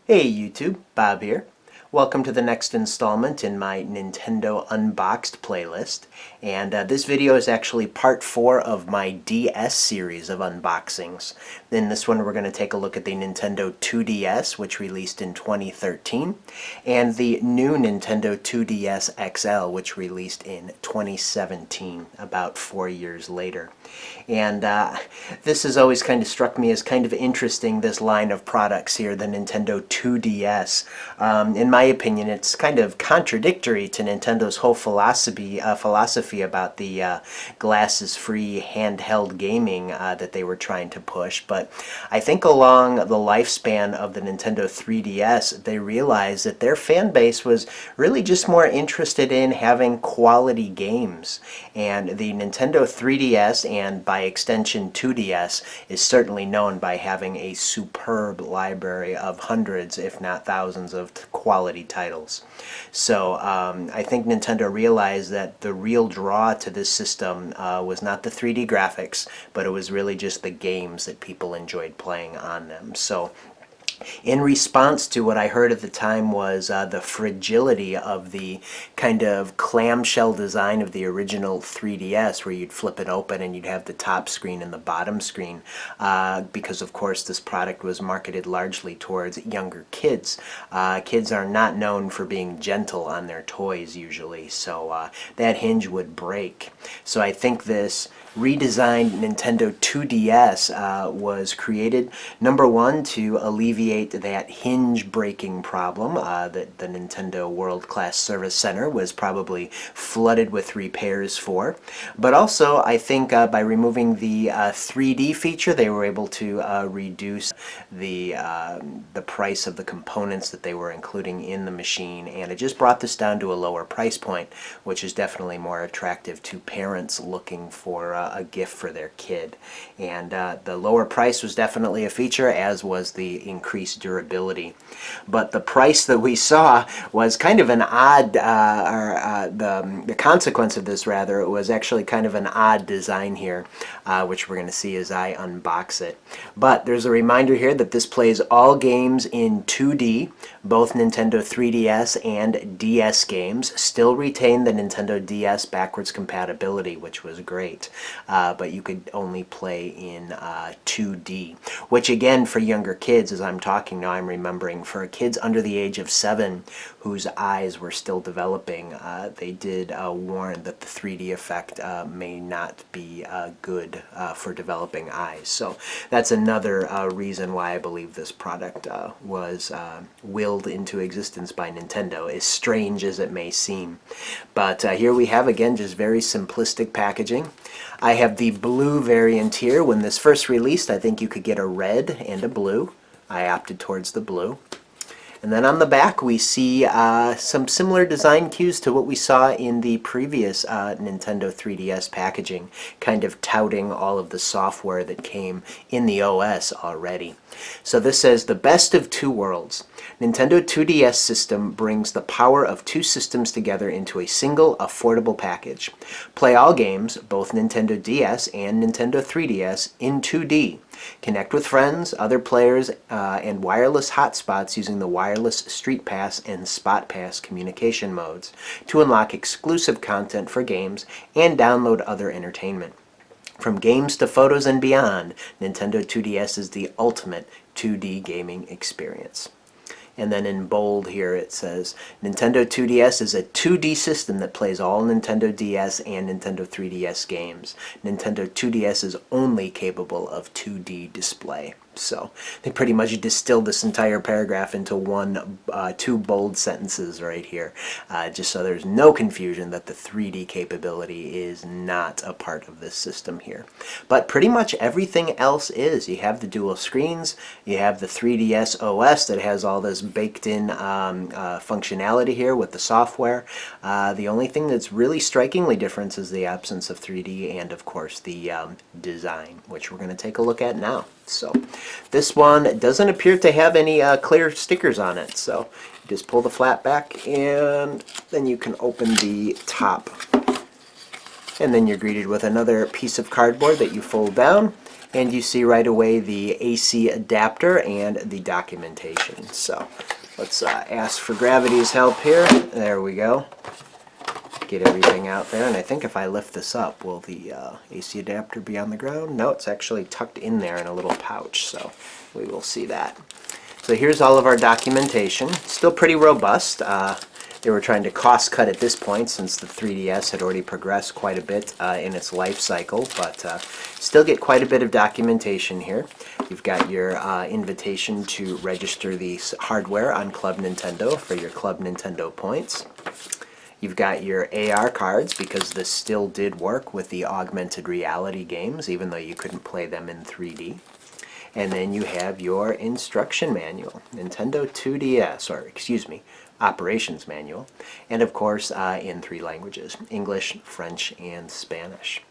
Hey YouTube, Bob here. Welcome to the next installment in my Nintendo Unboxed playlist. And this video is actually part 4 of my DS series of unboxings. In this one we're going to take a look at the Nintendo 2DS, which released in 2013, and the new Nintendo 2DS XL, which released in 2017, about 4 years later. And this has always kind of struck me as kind of interesting, this line of products here, the Nintendo 2DS. In my opinion, it's kind of contradictory to Nintendo's whole philosophy about the glasses-free handheld gaming that they were trying to push. But I think along the lifespan of the Nintendo 3DS, they realized that their fan base was really just more interested in having quality games. And the Nintendo 3DS, and by extension 2DS, is certainly known by having a superb library of hundreds, if not thousands, of quality titles. So I think Nintendo realized that the real draw to this system was not the 3D graphics, but it was really just the games that people enjoyed playing on them. So in response to what I heard at the time was the fragility of the kind of clamshell design of the original 3DS, where you'd flip it open and you'd have the top screen and the bottom screen, because of course this product was marketed largely towards younger kids. Kids are not known for being gentle on their toys usually, so that hinge would break. So I think this redesigned Nintendo 2DS was created, number one, to alleviate that hinge breaking problem that the Nintendo World Class Service Center was probably flooded with repairs for. But also, I think by removing the 3D feature, they were able to reduce the price of the components that they were including in the machine, and it just brought this down to a lower price point, which is definitely more attractive to parents looking for a gift for their kid. And the lower price was definitely a feature, as was the increased durability. But the price that we saw was kind of an odd, the consequence of this, rather, it was actually kind of an odd design here, which we're going to see as I unbox it. But there's a reminder here that this plays all games in 2D. Both Nintendo 3DS and DS games still retain the Nintendo DS backwards compatibility, which was great. But you could only play in 2D, which again, for younger kids, as I'm talking now, I'm remembering, for kids under the age of 7 whose eyes were still developing, they did warn that the 3D effect may not be good for developing eyes. So that's another reason why I believe this product was willed into existence by Nintendo, as strange as it may seem. But here we have, again, just very simplistic packaging. I have the blue variant here. When this first released, I think you could get a red and a blue. I opted towards the blue. And then on the back we see some similar design cues to what we saw in the previous Nintendo 3DS packaging, kind of touting all of the software that came in the OS already. So this says, the best of two worlds. Nintendo 2DS system brings the power of two systems together into a single, affordable package. Play all games, both Nintendo DS and Nintendo 3DS, in 2D. Connect with friends, other players, and wireless hotspots using the wireless Street Pass and Spot Pass communication modes to unlock exclusive content for games and download other entertainment. From games to photos and beyond, Nintendo 2DS is the ultimate 2D gaming experience. And then in bold here it says, Nintendo 2DS is a 2D system that plays all Nintendo DS and Nintendo 3DS games. Nintendo 2DS is only capable of 2D display. So they pretty much distilled this entire paragraph into two bold sentences right here, just so there's no confusion that the 3D capability is not a part of this system here. But pretty much everything else is. You have the dual screens, you have the 3DS OS that has all this baked-in functionality here with the software. The only thing that's really strikingly different is the absence of 3D and, of course, the design, which we're going to take a look at now. So this one doesn't appear to have any clear stickers on it, so you just pull the flap back and then you can open the top. And then you're greeted with another piece of cardboard that you fold down, and you see right away the AC adapter and the documentation. So let's ask for gravity's help here. There we go. Get everything out there, and I think if I lift this up, will the AC adapter be on the ground? No, it's actually tucked in there in a little pouch, so we will see that. So here's all of our documentation. Still pretty robust. They were trying to cost cut at this point since the 3DS had already progressed quite a bit in its life cycle, but still get quite a bit of documentation here. You've got your invitation to register the hardware on Club Nintendo for your Club Nintendo points. You've got your AR cards, because this still did work with the augmented reality games, even though you couldn't play them in 3D. And then you have your instruction manual, Nintendo 2DS, or excuse me, operations manual, and of course in 3 languages, English, French, and Spanish.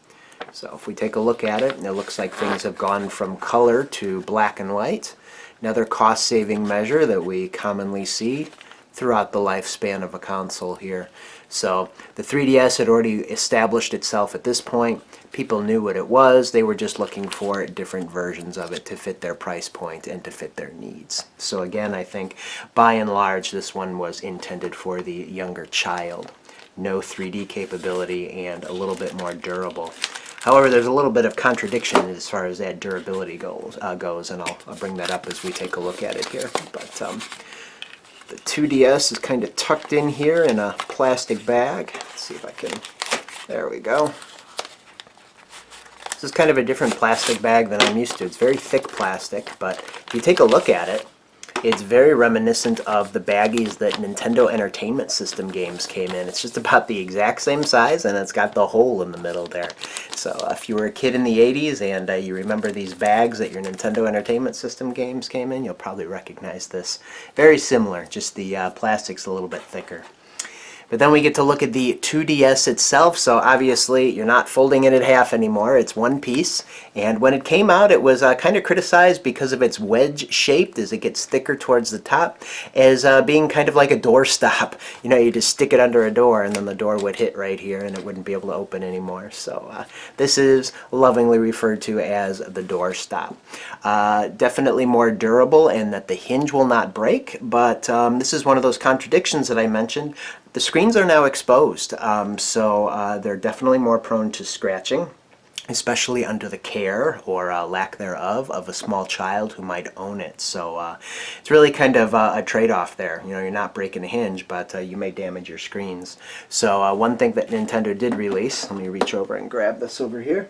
So if we take a look at it, it looks like things have gone from color to black and white. Another cost-saving measure that we commonly see throughout the lifespan of a console here. So the 3DS had already established itself at this point. People knew what it was. They were just looking for different versions of it to fit their price point and to fit their needs. So again, I think by and large this one was intended for the younger child. No 3D capability and a little bit more durable. However, there's a little bit of contradiction as far as that durability goes, and I'll bring that up as we take a look at it here. But the 2DS is kind of tucked in here in a plastic bag. Let's see if I can, there we go. This is kind of a different plastic bag than I'm used to. It's very thick plastic, but if you take a look at it, it's very reminiscent of the baggies that Nintendo Entertainment System games came in. It's just about the exact same size, and it's got the hole in the middle there. So if you were a kid in the 80s and you remember these bags that your Nintendo Entertainment System games came in, you'll probably recognize this. Very similar, just the plastic's a little bit thicker. But then we get to look at the 2DS itself, so obviously you're not folding it in half anymore, it's one piece. And when it came out, it was kind of criticized because of its wedge shaped as it gets thicker towards the top, as being kind of like a doorstop. You know, you just stick it under a door and then the door would hit right here and it wouldn't be able to open anymore. So this is lovingly referred to as the doorstop. Definitely more durable in that the hinge will not break, but this is one of those contradictions that I mentioned. The screens are now exposed, so they're definitely more prone to scratching, especially under the care or lack thereof of a small child who might own it. So it's really kind of a trade-off there. You know, you're not breaking a hinge, but you may damage your screens. So one thing that Nintendo did release, let me reach over and grab this over here,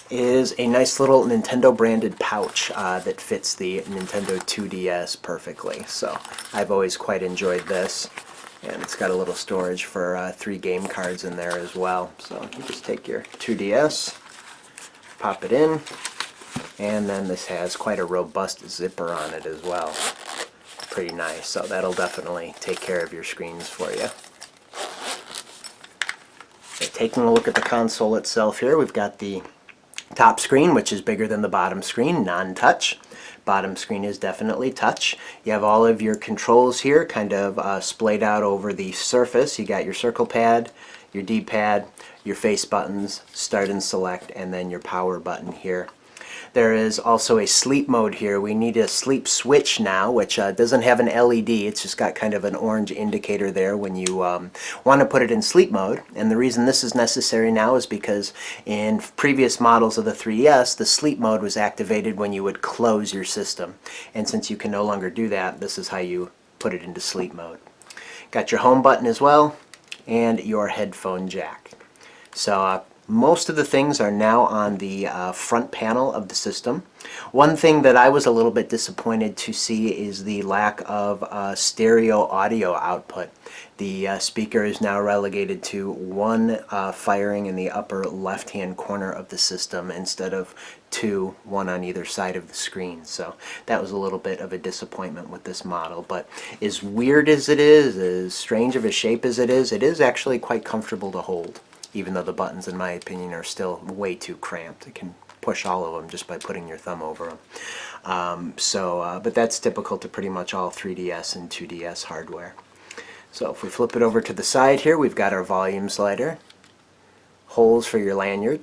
is a nice little Nintendo branded pouch that fits the Nintendo 2DS perfectly. So I've always quite enjoyed this. And it's got a little storage for 3 game cards in there as well. So you just take your 2DS, pop it in, and then this has quite a robust zipper on it as well. Pretty nice, so that'll definitely take care of your screens for you. So taking a look at the console itself here, we've got the top screen, which is bigger than the bottom screen, non-touch. Bottom screen is definitely touch. You have all of your controls here kind of splayed out over the surface. You got your circle pad, your D-pad, your face buttons, start and select, and then your power button here. There is also a sleep mode here. We need a sleep switch now, which doesn't have an LED. It's just got kind of an orange indicator there when you want to put it in sleep mode. And the reason this is necessary now is because in previous models of the 3DS, the sleep mode was activated when you would close your system. And since you can no longer do that, this is how you put it into sleep mode. Got your home button as well, and your headphone jack. So most of the things are now on the front panel of the system. One thing that I was a little bit disappointed to see is the lack of stereo audio output. The speaker is now relegated to one firing in the upper left-hand corner of the system instead of 2, one on either side of the screen. So that was a little bit of a disappointment with this model. But as weird as it is, as strange of a shape as it is actually quite comfortable to hold, even though the buttons, in my opinion, are still way too cramped. You can push all of them just by putting your thumb over them. But that's typical to pretty much all 3DS and 2DS hardware. So if we flip it over to the side here, we've got our volume slider. holes for your lanyard.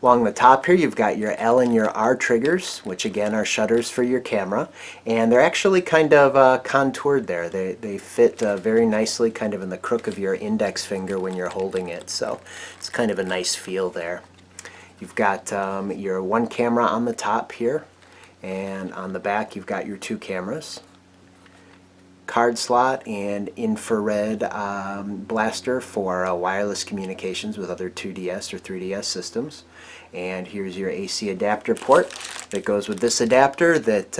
Along the top here you've got your L and your R triggers, which again are shutters for your camera, and they're actually kind of contoured there. They fit very nicely kind of in the crook of your index finger when you're holding it, so it's kind of a nice feel there. You've got your one camera on the top here, and on the back you've got your two cameras. Card slot and infrared blaster for wireless communications with other 2DS or 3DS systems. And here's your AC adapter port that goes with this adapter that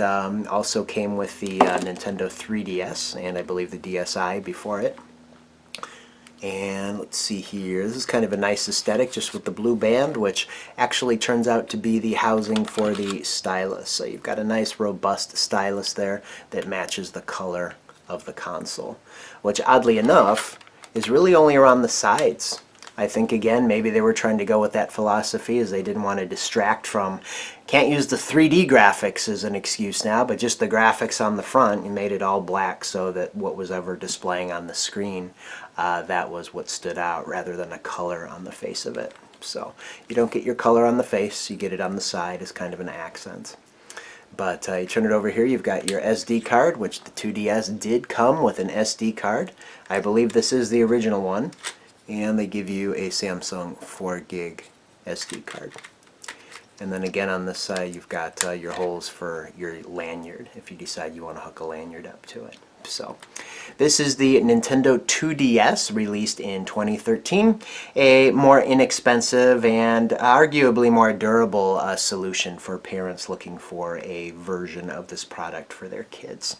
also came with the Nintendo 3DS and I believe the DSi before it. And let's see here, this is kind of a nice aesthetic just with the blue band, which actually turns out to be the housing for the stylus. So you've got a nice robust stylus there that matches the color of the console, which oddly enough is really only around the sides. I think again maybe they were trying to go with that philosophy as they didn't want to distract from, can't use the 3D graphics as an excuse now, but just the graphics on the front. You made it all black so that what was ever displaying on the screen, that was what stood out rather than a color on the face of it. So you don't get your color on the face, you get it on the side as kind of an accent. But you turn it over here, you've got your SD card, which the 2DS did come with an SD card. I believe this is the original one. And they give you a Samsung 4 gig SD card. And then again on this side you've got your holes for your lanyard if you decide you want to hook a lanyard up to it. So this is the Nintendo 2DS released in 2013, a more inexpensive and arguably more durable solution for parents looking for a version of this product for their kids.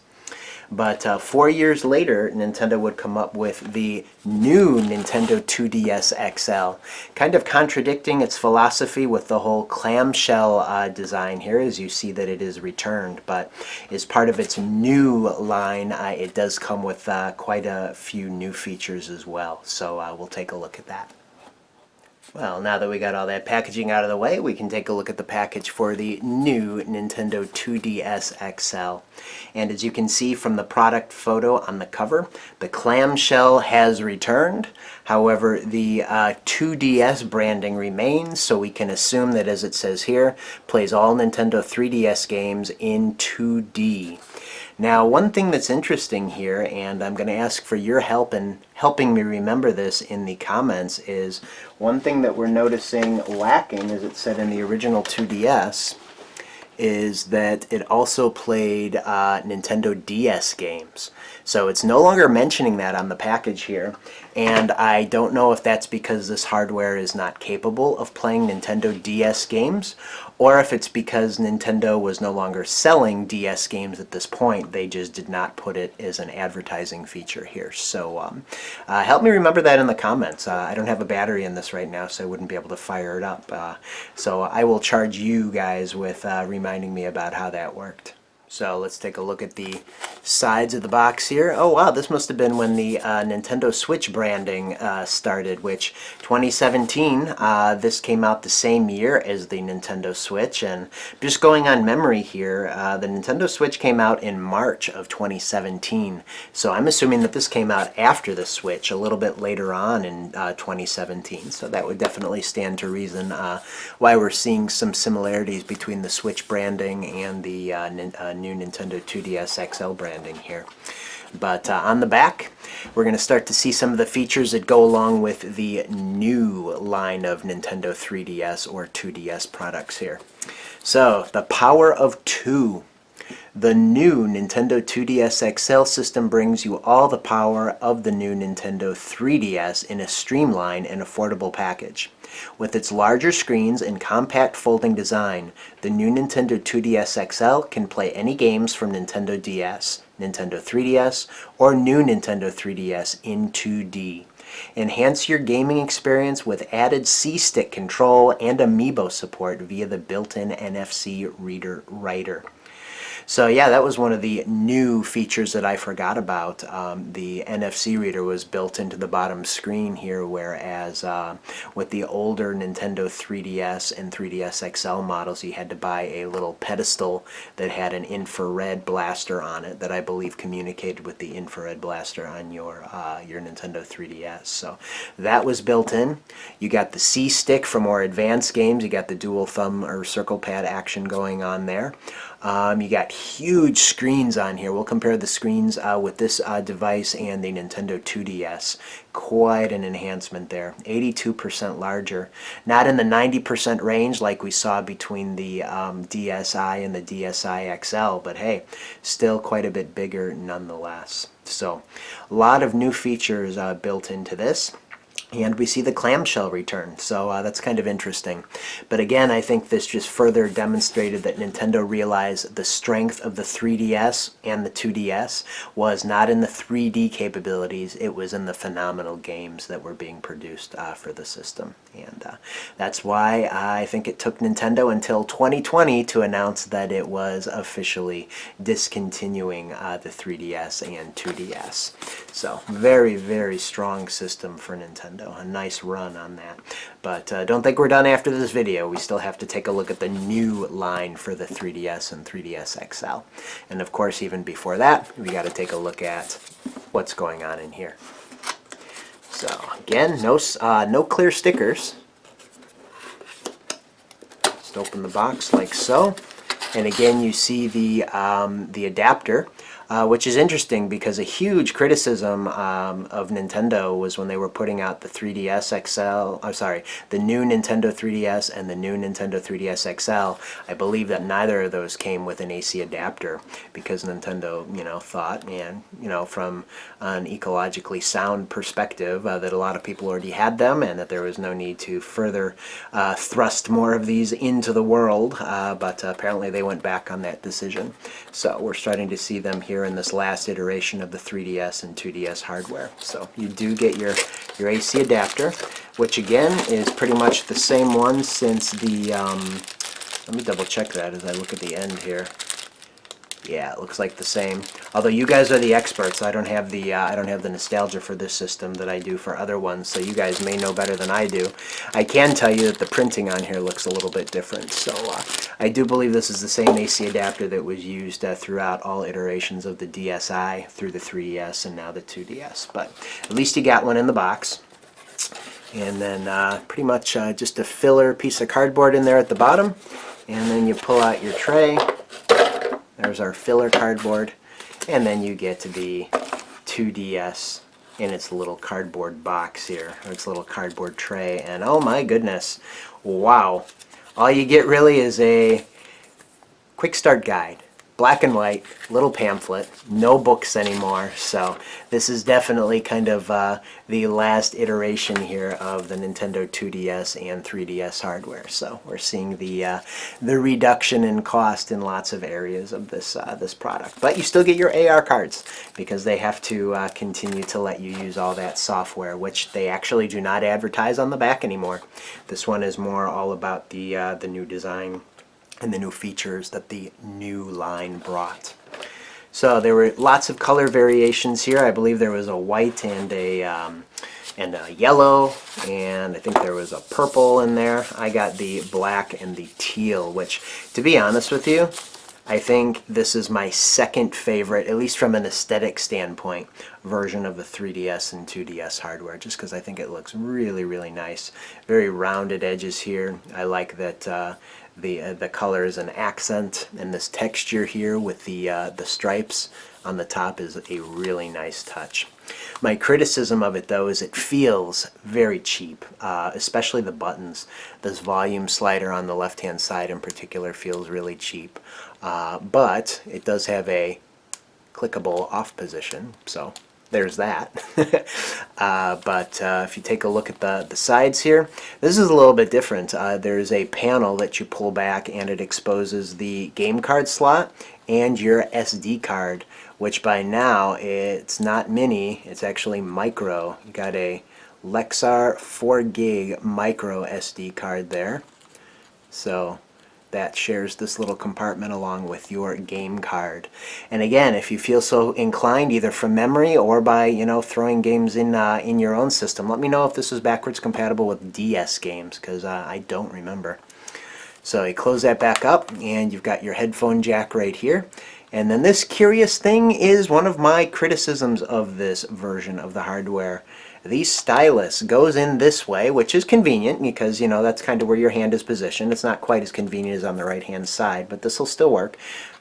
But 4 years later, Nintendo would come up with the new Nintendo 2DS XL, kind of contradicting its philosophy with the whole clamshell design here, as you see that it is returned. But as part of its new line, it does come with quite a few new features as well. So we'll take a look at that. Well, now that we got all that packaging out of the way, we can take a look at the package for the new Nintendo 2DS XL. And as you can see from the product photo on the cover, the clamshell has returned. However, the 2DS branding remains, so we can assume that, as it says here, plays all Nintendo 3DS games in 2D. Now, one thing that's interesting here, and I'm going to ask for your help in helping me remember this in the comments, is one thing that we're noticing lacking, as it said in the original 2DS, is that it also played Nintendo DS games. So it's no longer mentioning that on the package here, and I don't know if that's because this hardware is not capable of playing Nintendo DS games, or if it's because Nintendo was no longer selling DS games at this point. They just did not put it as an advertising feature here. So help me remember that in the comments. I don't have a battery in this right now, so I wouldn't be able to fire it up. So I will charge you guys with reminding me about how that worked. So let's take a look at the sides of the box here. Oh wow, this must have been when the Nintendo Switch branding started, which 2017, this came out the same year as the Nintendo Switch. And just going on memory here, the Nintendo Switch came out in March of 2017. So I'm assuming that this came out after the Switch, a little bit later on in 2017. So that would definitely stand to reason why we're seeing some similarities between the Switch branding and the new Nintendo 2DS XL branding here. But on the back, we're going to start to see some of the features that go along with the new line of Nintendo 3DS or 2DS products here. So, the power of 2. The new Nintendo 2DS XL system brings you all the power of the new Nintendo 3DS in a streamlined and affordable package. With its larger screens and compact folding design, the new Nintendo 2DS XL can play any games from Nintendo DS, Nintendo 3DS, or new Nintendo 3DS in 2D. Enhance your gaming experience with added C-Stick control and Amiibo support via the built-in NFC reader writer. So yeah, that was one of the new features that I forgot about. The NFC reader was built into the bottom screen here, whereas with the older Nintendo 3DS and 3DS XL models, you had to buy a little pedestal that had an infrared blaster on it that I believe communicated with the infrared blaster on your Nintendo 3DS. So that was built in. You got the C stick for more advanced games. You got the dual thumb or circle pad action going on there. You got huge screens on here. We'll compare the screens with this device and the Nintendo 2DS. Quite an enhancement there. 82% larger. Not in the 90% range like we saw between the DSi and the DSi XL, but hey, still quite a bit bigger nonetheless. So, a lot of new features built into this. And we see the clamshell return, so that's kind of interesting. But again, I think this just further demonstrated that Nintendo realized the strength of the 3DS and the 2DS was not in the 3D capabilities, it was in the phenomenal games that were being produced for the system. And that's why I think it took Nintendo until 2020 to announce that it was officially discontinuing the 3DS and 2DS. So very, very strong system for Nintendo. A nice run on that. But don't think we're done after this video. We still have to take a look at the new line for the 3DS and 3DS XL. And of course, even before that, we got to take a look at what's going on in here. So again, no clear stickers. Just open the box like so. And again, you see the adapter. Which is interesting because a huge criticism of Nintendo was when they were putting out the 3DS XL, the new Nintendo 3DS and the new Nintendo 3DS XL. I believe that neither of those came with an AC adapter because Nintendo, thought, and, from an ecologically sound perspective, that a lot of people already had them and that there was no need to further thrust more of these into the world, but apparently they went back on that decision. So we're starting to see them here in this last iteration of the 3DS and 2DS hardware. So you do get your AC adapter, which again is pretty much the same one since the, let me double check that as I look at the end here. Yeah, it looks like the same. Although you guys are the experts, I don't have the nostalgia for this system that I do for other ones, so you guys may know better than I do. I can tell you that the printing on here looks a little bit different. So I do believe this is the same AC adapter that was used throughout all iterations of the DSi through the 3DS and now the 2DS. But at least you got one in the box. And then pretty much just a filler piece of cardboard in there at the bottom. And then you pull out your tray. There's our filler cardboard, and then you get the 2DS in its little cardboard box here, or its little cardboard tray, and oh my goodness, wow. All you get really is a quick start guide. Black and white, little pamphlet, no books anymore, so this is definitely kind of the last iteration here of the Nintendo 2DS and 3DS hardware. So we're seeing the reduction in cost in lots of areas of this this product. But you still get your AR cards because they have to continue to let you use all that software, which they actually do not advertise on the back anymore. This one is more all about the new design and the new features that the new line brought. So there were lots of color variations here. I believe there was a white and a yellow, and I think there was a purple in there. I got the black and the teal, which, to be honest with you, I think this is my second favorite, at least from an aesthetic standpoint, version of the 3DS and 2DS hardware, just because I think it looks really, really nice. Very rounded edges here. I like that the color is an accent, and this texture here with the stripes on the top is a really nice touch. My criticism of it, though, is it feels very cheap, especially the buttons. This volume slider on the left-hand side in particular feels really cheap, but it does have a clickable off position, so there's that. But if you take a look at the sides here, this is a little bit different. There's a panel that you pull back and it exposes the game card slot and your SD card, which by now it's not mini, it's actually micro. You got a Lexar 4 gig micro SD card there. So that shares this little compartment along with your game card. And again, if you feel so inclined, either from memory or by, you know, throwing games in your own system, let me know if this is backwards compatible with DS games, because I don't remember. So you close that back up, and you've got your headphone jack right here. And then this curious thing is one of my criticisms of this version of the hardware. The stylus goes in this way, which is convenient because, you know, that's kind of where your hand is positioned. It's not quite as convenient as on the right-hand side, but this will still work.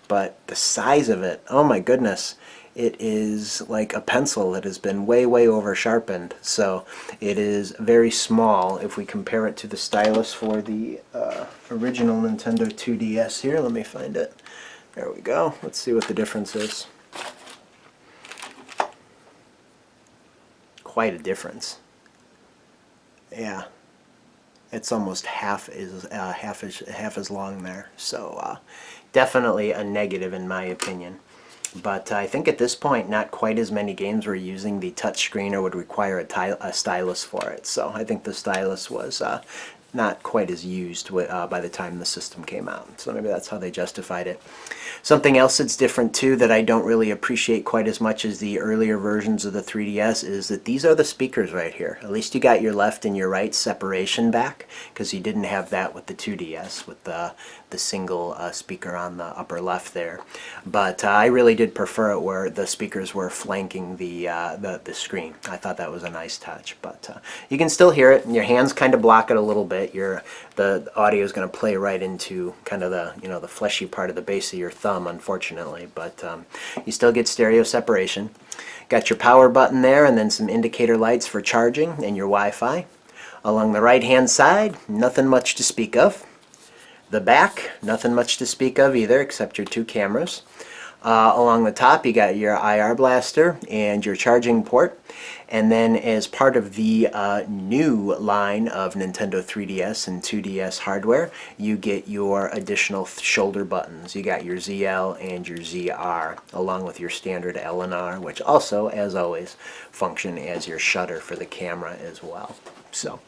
But the size of it, oh my goodness, it is like a pencil that has been way, way over sharpened. So it is very small if we compare it to the stylus for the original Nintendo 2DS here. Let me find it. There we go. Let's see what the difference is. Quite a difference. Yeah, it's almost half as long there. So definitely a negative in my opinion. But I think at this point, not quite as many games were using the touchscreen or would require a stylus for it. So I think the stylus was not quite as used by the time the system came out. So maybe that's how they justified it. Something else that's different too that I don't really appreciate quite as much as the earlier versions of the 3DS is that these are the speakers right here. At least you got your left and your right separation back, because you didn't have that with the 2DS with the single speaker on the upper left there. But I really did prefer it where the speakers were flanking the screen. I thought that was a nice touch. But you can still hear it, and your hands kind of block it a little bit. The audio is going to play right into kind of the fleshy part of the base of your thumb, unfortunately. But you still get stereo separation. Got your power button there, and then some indicator lights for charging and your Wi-Fi. Along the right-hand side, nothing much to speak of. The back, nothing much to speak of either, except your two cameras. Along the top, you got your IR blaster and your charging port. And then as part of the new line of Nintendo 3DS and 2DS hardware, you get your additional shoulder buttons. You got your ZL and your ZR, along with your standard L and R, which also, as always, function as your shutter for the camera as well. So,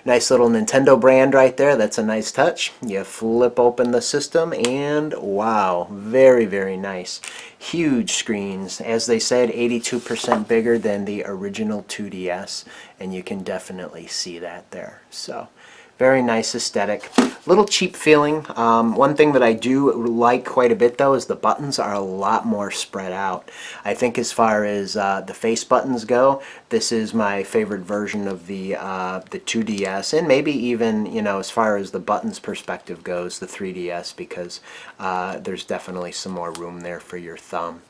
nice little Nintendo brand right there. That's a nice touch. You flip open the system and wow, very, very nice. Huge screens. As they said, 82% bigger than the original 2DS, and you can definitely see that there. So, very nice aesthetic. Little cheap feeling. One thing that I do like quite a bit though is the buttons are a lot more spread out. I think as far as the face buttons go, this is my favorite version of the 2DS, and maybe even, you know, as far as the buttons perspective goes, the 3DS, because there's definitely some more room there for your thumb.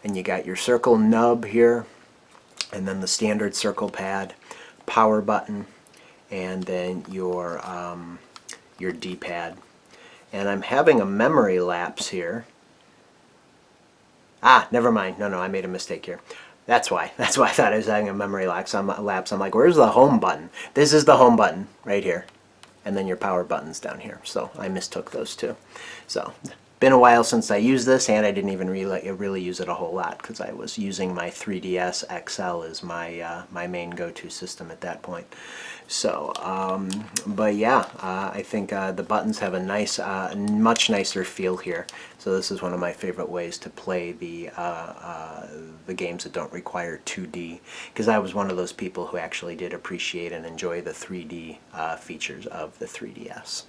And you got your circle nub here, and then the standard circle pad, power button, and then your D-pad. And I'm having a memory lapse here. Ah, never mind. No, I made a mistake here. That's why I thought I was having a memory lapse. I'm like, where's the home button? This is the home button right here. And then your power button's down here. So I mistook those two. So, been a while since I used this, and I didn't even really use it a whole lot because I was using my 3DS XL as my main go-to system at that point. So, but yeah, I think the buttons have a nice, much nicer feel here. So this is one of my favorite ways to play the games that don't require 2D, because I was one of those people who actually did appreciate and enjoy the 3D features of the 3DS.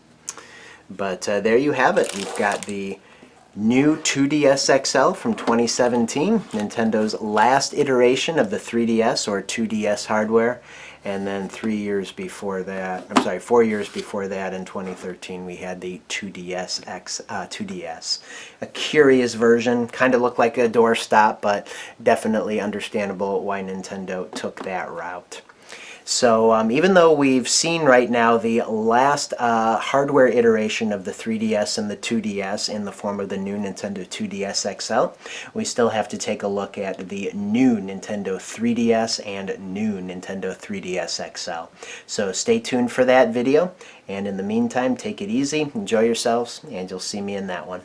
But there you have it. You've got the new 2DS XL from 2017, Nintendo's last iteration of the 3DS or 2DS hardware. And then 4 years before that, in 2013, we had the 2DS. A curious version, kind of looked like a doorstop, but definitely understandable why Nintendo took that route. So even though we've seen right now the last hardware iteration of the 3DS and the 2DS in the form of the new Nintendo 2DS XL, we still have to take a look at the new Nintendo 3DS and new Nintendo 3DS XL. So stay tuned for that video, and in the meantime, take it easy, enjoy yourselves, and you'll see me in that one.